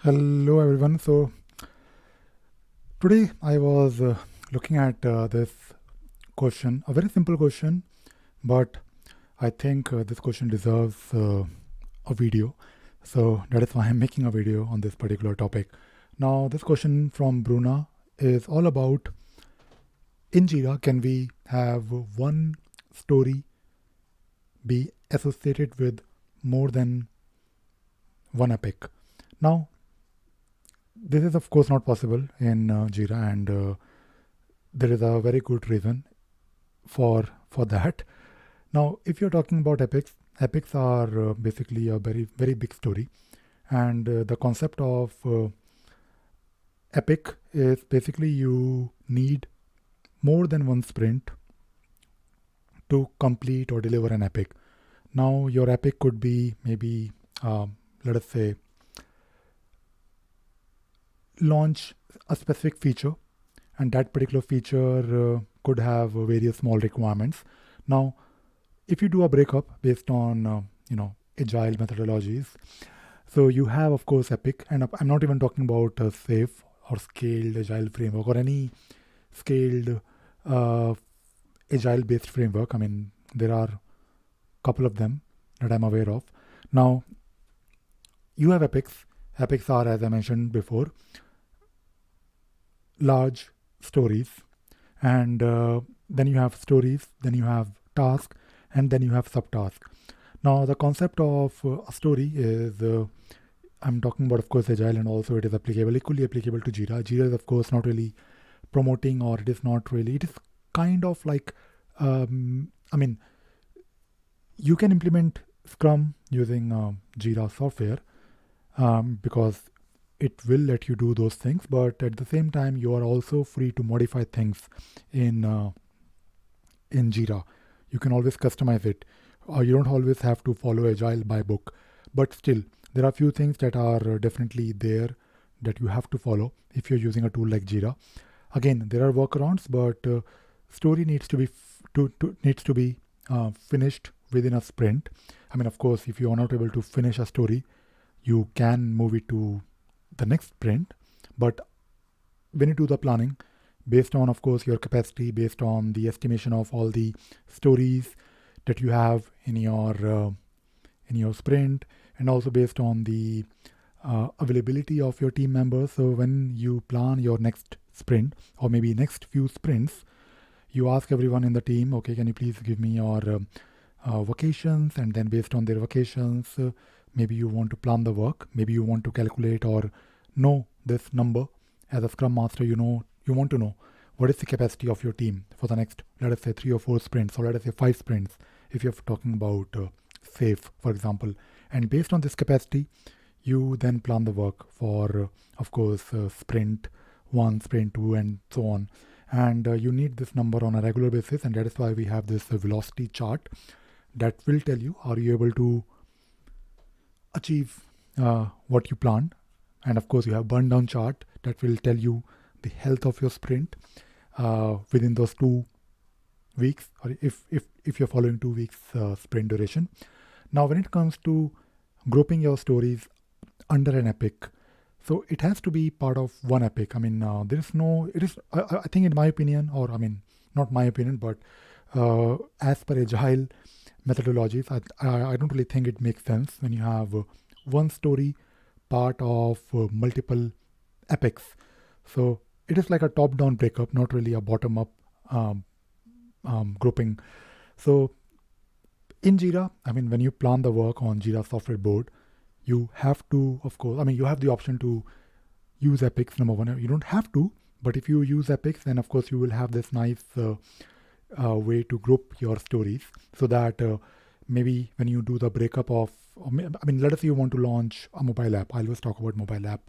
Hello everyone. So today I was looking at this question, a very simple question, but I think this question deserves a video. So that is why I'm making a video on this particular topic. Now, this question from Bruna is all about, in Jira, can we have one story be associated with more than one epic? Now, this is of course not possible in Jira, and there is a very good reason for that. Now, if you're talking about epics, epics are basically a very big story, and the concept of epic is basically you need more than one sprint to complete or deliver an epic. Now, your epic could be maybe, let us say, launch a specific feature, and that particular feature could have various small requirements. Now, if you do a breakup based on agile methodologies, so you have of course epic, and I'm not even talking about safe or scaled agile framework or any scaled uh, agile based framework. I mean, there are a couple of them that I'm aware of. Now, you have epics. Epics are, as I mentioned before, large stories, and then you have stories, then you have task, and then you have subtask. Now, the concept of a story is, I'm talking about, of course, agile, and also it is equally applicable to Jira. Jira is, of course, not really promoting, or it is not really, it is kind of like, I mean, you can implement Scrum using Jira software because it will let you do those things, but at the same time, you are also free to modify things in Jira. You can always customize it. You don't always have to follow Agile by book, but still, there are few things that are definitely there that you have to follow if you're using a tool like Jira. Again, there are workarounds, but story needs to be finished within a sprint. I mean, of course, if you are not able to finish a story, you can move it to the next sprint. But when you do the planning, based on, of course, your capacity, based on the estimation of all the stories that you have in your sprint, and also based on the availability of your team members. So when you plan your next sprint or maybe next few sprints, you ask everyone in the team, okay, can you please give me your vacations? And then based on their vacations, maybe you want to plan the work, maybe you want to calculate or know this number. As a Scrum Master, you want to know what is the capacity of your team for the next, let us say, 3 or 4 sprints, or let us say 5 sprints, if you're talking about SAFe, for example. And based on this capacity, you then plan the work for, of course, sprint 1, sprint 2, and so on. And you need this number on a regular basis, and that is why we have this velocity chart that will tell you, are you able to achieve what you planned? And of course, you have burn down chart that will tell you the health of your sprint within those 2 weeks, or if you're following 2 weeks sprint duration. Now, when it comes to grouping your stories under an epic, so it has to be part of one epic. I mean, there is no, it is, I think in my opinion, or I mean, not my opinion, but as per agile methodologies, I don't really think it makes sense when you have one story part of multiple epics. So it is like a top-down breakup, not really a bottom-up grouping. So in Jira, I mean, when you plan the work on Jira software board, you have to, of course, I mean, you have the option to use epics, number one. You don't have to, but if you use epics, then of course you will have this nice way to group your stories, so that maybe when you do the breakup of, I mean, let us say you want to launch a mobile app. I always talk about mobile app.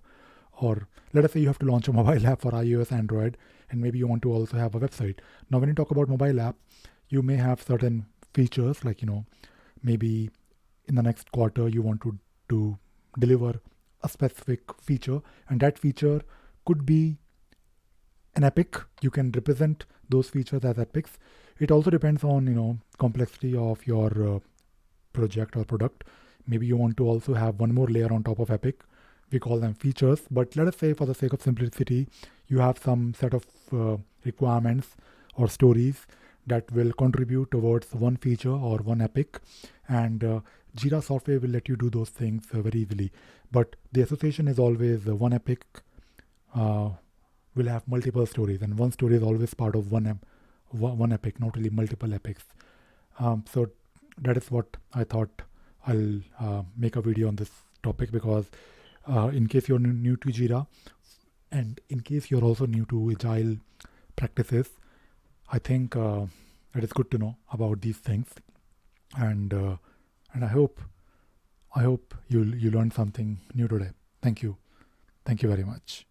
Or let us say you have to launch a mobile app for iOS, Android, and maybe you want to also have a website. Now, when you talk about mobile app, you may have certain features like, maybe in the next quarter you want to deliver a specific feature, and that feature could be an epic. You can represent those features as epics. It also depends on, complexity of your project or product. Maybe you want to also have one more layer on top of epic, we call them features, but let us say for the sake of simplicity, you have some set of requirements or stories that will contribute towards one feature or one epic, and Jira software will let you do those things very easily. But the association is always one epic will have multiple stories, and one story is always part of one epic, not really multiple epics. So that is what I thought. I'll make a video on this topic because in case you're new to Jira, and in case you're also new to Agile practices, I think it is good to know about these things, and I hope you learned something new today. Thank you very much.